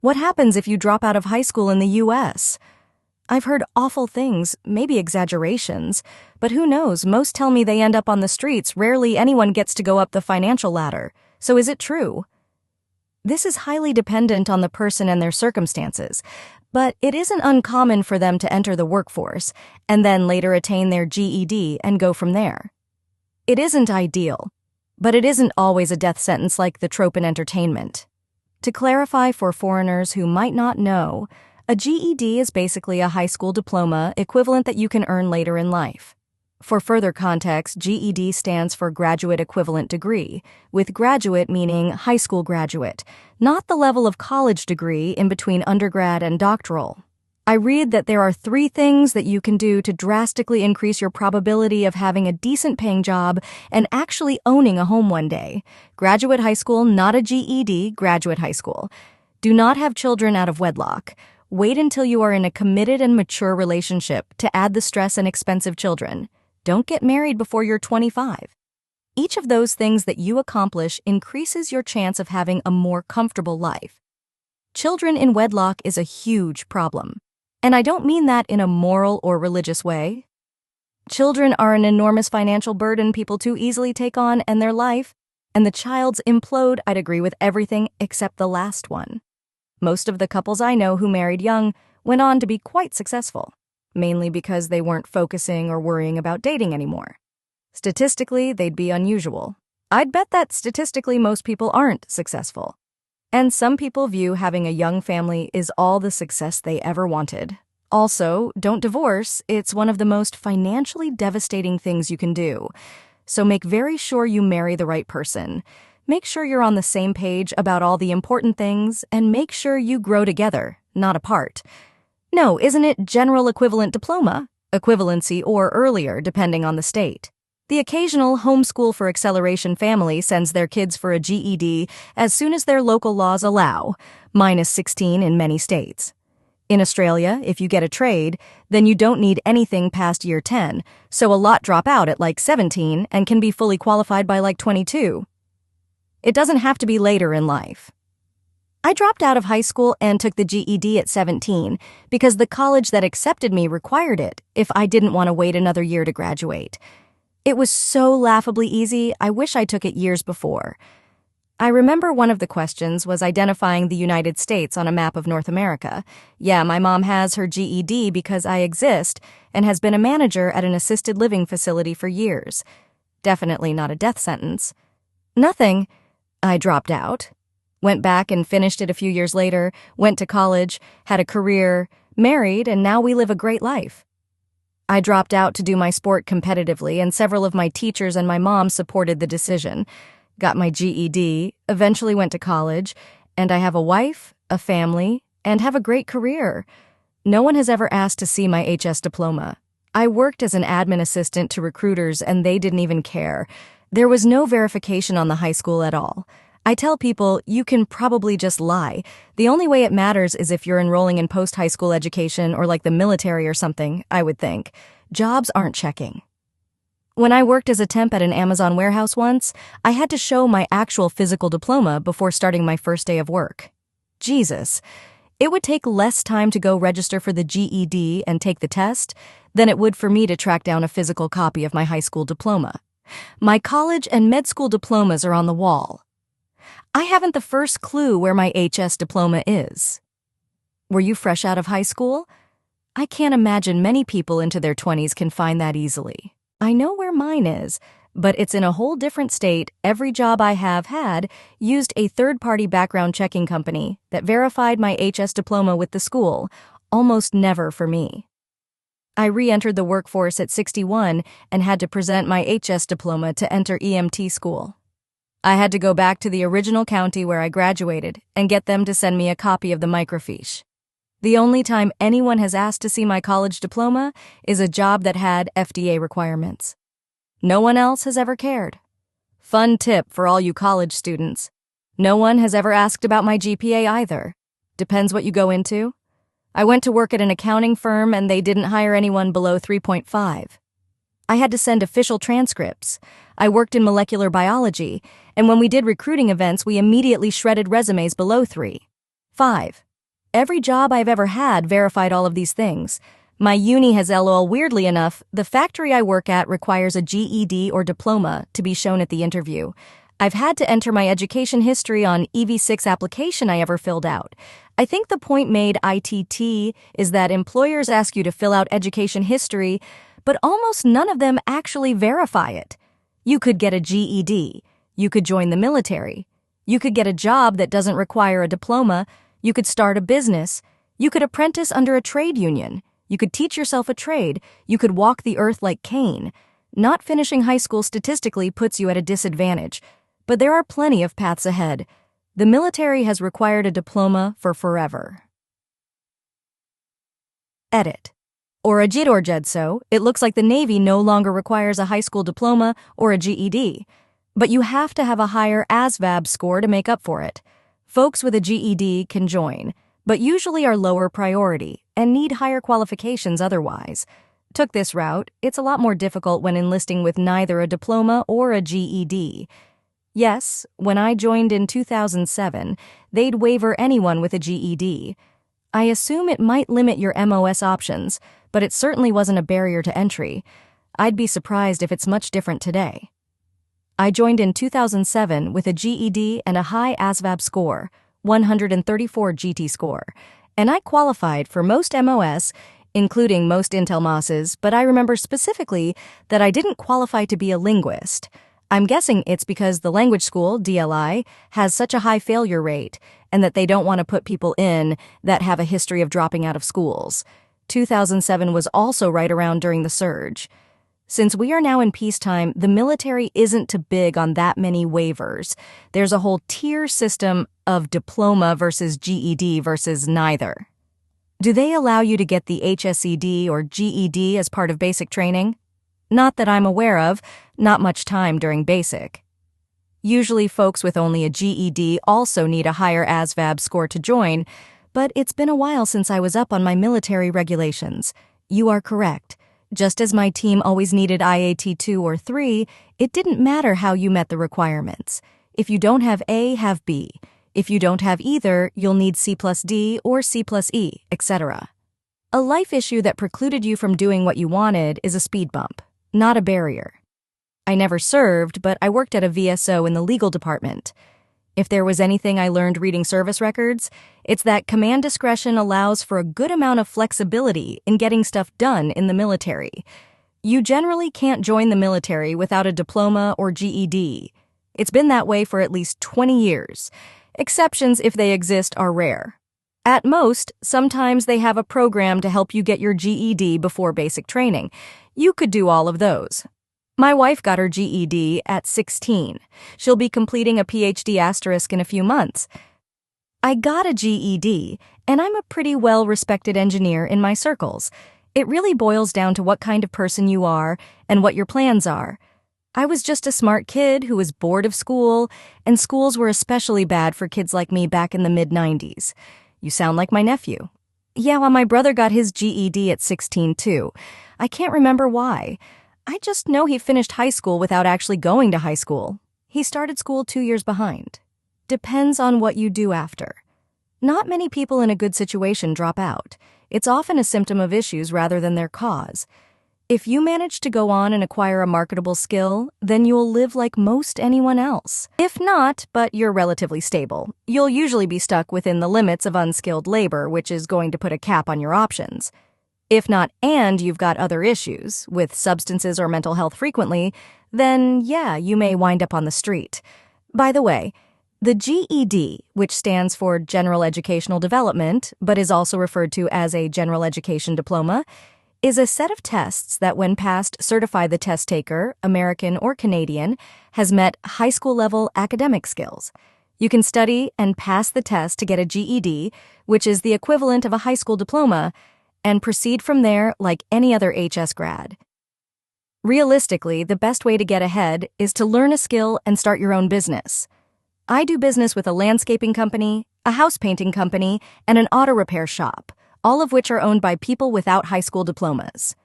What happens if you drop out of high school in the US? I've heard awful things, maybe exaggerations, but who knows, most tell me they end up on the streets. Rarely anyone gets to go up the financial ladder. So is it true? This is highly dependent on the person and their circumstances, but it isn't uncommon for them to enter the workforce and then later attain their GED and go from there. It isn't ideal, but it isn't always a death sentence like the trope in entertainment. To clarify for foreigners who might not know, a GED is basically a high school diploma equivalent that you can earn later in life. For further context, GED stands for Graduate Equivalent Degree, with graduate meaning high school graduate, not the level of college degree in between undergrad and doctoral. I read that there are 3 things that you can do to drastically increase your probability of having a decent paying job and actually owning a home one day. Graduate high school, not a GED, graduate high school. Do not have children out of wedlock. Wait until you are in a committed and mature relationship to add the stress and expensive children. Don't get married before you're 25. Each of those things that you accomplish increases your chance of having a more comfortable life. Children in wedlock is a huge problem. And I don't mean that in a moral or religious way. Children are an enormous financial burden people too easily take on in their life, and the child's implode. I'd agree with everything except the last one. Most of the couples I know who married young went on to be quite successful, mainly because they weren't focusing or worrying about dating anymore. Statistically, they'd be unusual. I'd bet that statistically most people aren't successful. And some people view having a young family is all the success they ever wanted. Also, don't divorce. It's one of the most financially devastating things you can do. So make very sure you marry the right person. Make sure you're on the same page about all the important things, and make sure you grow together, not apart. No, isn't it general equivalent diploma, equivalency, or earlier, depending on the state? The occasional homeschool for acceleration family sends their kids for a GED as soon as their local laws allow, -16 in many states. In Australia, if you get a trade, then you don't need anything past year 10, so a lot drop out at like 17 and can be fully qualified by like 22. It doesn't have to be later in life. I dropped out of high school and took the GED at 17 because the college that accepted me required it if I didn't want to wait another year to graduate. It was so laughably easy, I wish I took it years before. I remember one of the questions was identifying the United States on a map of North America. Yeah, my mom has her GED because I exist and has been a manager at an assisted living facility for years. Definitely not a death sentence. Nothing. I dropped out. Went back and finished it a few years later, went to college, had a career, married, and now we live a great life. I dropped out to do my sport competitively, and several of my teachers and my mom supported the decision. Got my GED, eventually went to college, and I have a wife, a family, and have a great career. No one has ever asked to see my HS diploma. I worked as an admin assistant to recruiters, and they didn't even care. There was no verification on the high school at all. I tell people, you can probably just lie. The only way it matters is if you're enrolling in post-high school education or like the military or something, I would think. Jobs aren't checking. When I worked as a temp at an Amazon warehouse once, I had to show my actual physical diploma before starting my first day of work. Jesus, it would take less time to go register for the GED and take the test than it would for me to track down a physical copy of my high school diploma. My college and med school diplomas are on the wall. I haven't the first clue where my HS diploma is. Were you fresh out of high school? I can't imagine many people into their 20s can find that easily. I know where mine is, but it's in a whole different state. Every job I have had used a third-party background checking company that verified my HS diploma with the school, almost never for me. I re-entered the workforce at 61 and had to present my HS diploma to enter EMT school. I had to go back to the original county where I graduated and get them to send me a copy of the microfiche. The only time anyone has asked to see my college diploma is a job that had FDA requirements. No one else has ever cared. Fun tip for all you college students. No one has ever asked about my GPA either. Depends what you go into. I went to work at an accounting firm and they didn't hire anyone below 3.5. I had to send official transcripts. I worked in molecular biology, and when we did recruiting events, we immediately shredded resumes below 3.5. Every job I've ever had verified all of these things. My uni has LOL. Weirdly enough, the factory I work at requires a GED or diploma to be shown at the interview. I've had to enter my education history on EV6 application I ever filled out. I think the point made ITT is that employers ask you to fill out education history, but almost none of them actually verify it. You could get a GED. You could join the military. You could get a job that doesn't require a diploma. You could start a business. You could apprentice under a trade union. You could teach yourself a trade. You could walk the earth like Cain. Not finishing high school statistically puts you at a disadvantage, but there are plenty of paths ahead. The military has required a diploma for forever. Edit. Or a GED or GEDSO, it looks like the Navy no longer requires a high school diploma or a GED, but you have to have a higher ASVAB score to make up for it. Folks with a GED can join, but usually are lower priority and need higher qualifications otherwise. Took this route, it's a lot more difficult when enlisting with neither a diploma or a GED. Yes, when I joined in 2007, they'd waiver anyone with a GED. I assume it might limit your MOS options, but it certainly wasn't a barrier to entry. I'd be surprised if it's much different today. I joined in 2007 with a GED and a high ASVAB score, 134 GT score, and I qualified for most MOS, including most Intel MOSs, but I remember specifically that I didn't qualify to be a linguist. I'm guessing it's because the language school, DLI, has such a high failure rate and that they don't want to put people in that have a history of dropping out of schools. 2007 was also right around during the surge. Since we are now in peacetime, the military isn't too big on that many waivers. There's a whole tier system of diploma versus GED versus neither. Do they allow you to get the HSED or GED as part of basic training? Not that I'm aware of, not much time during basic. Usually folks with only a GED also need a higher ASVAB score to join, but it's been a while since I was up on my military regulations. You are correct. Just as my team always needed IAT 2 or 3, it didn't matter how you met the requirements. If you don't have A, have B. If you don't have either, you'll need C+D or C+E, etc. A life issue that precluded you from doing what you wanted is a speed bump, not a barrier. I never served, but I worked at a VSO in the legal department. If there was anything I learned reading service records, it's that command discretion allows for a good amount of flexibility in getting stuff done in the military. You generally can't join the military without a diploma or GED. It's been that way for at least 20 years. Exceptions, if they exist, are rare. At most, sometimes they have a program to help you get your GED before basic training. You could do all of those. My wife got her GED at 16. She'll be completing a PhD* in a few months. I got a GED, and I'm a pretty well-respected engineer in my circles. It really boils down to what kind of person you are and what your plans are. I was just a smart kid who was bored of school, and schools were especially bad for kids like me back in the mid-90s. You sound like my nephew. Yeah, well, my brother got his GED at 16 too. I can't remember why. I just know he finished high school without actually going to high school. He started school 2 years behind. Depends on what you do after. Not many people in a good situation drop out. It's often a symptom of issues rather than their cause. If you manage to go on and acquire a marketable skill, then you'll live like most anyone else. If not, but you're relatively stable, you'll usually be stuck within the limits of unskilled labor, which is going to put a cap on your options. If not, and you've got other issues, with substances or mental health frequently, then yeah, you may wind up on the street. By the way, the GED, which stands for General Educational Development, but is also referred to as a General Education Diploma, is a set of tests that, when passed, certify the test taker, American or Canadian, has met high school-level academic skills. You can study and pass the test to get a GED, which is the equivalent of a high school diploma, and proceed from there like any other HS grad. Realistically, the best way to get ahead is to learn a skill and start your own business. I do business with a landscaping company, a house painting company, and an auto repair shop, all of which are owned by people without high school diplomas.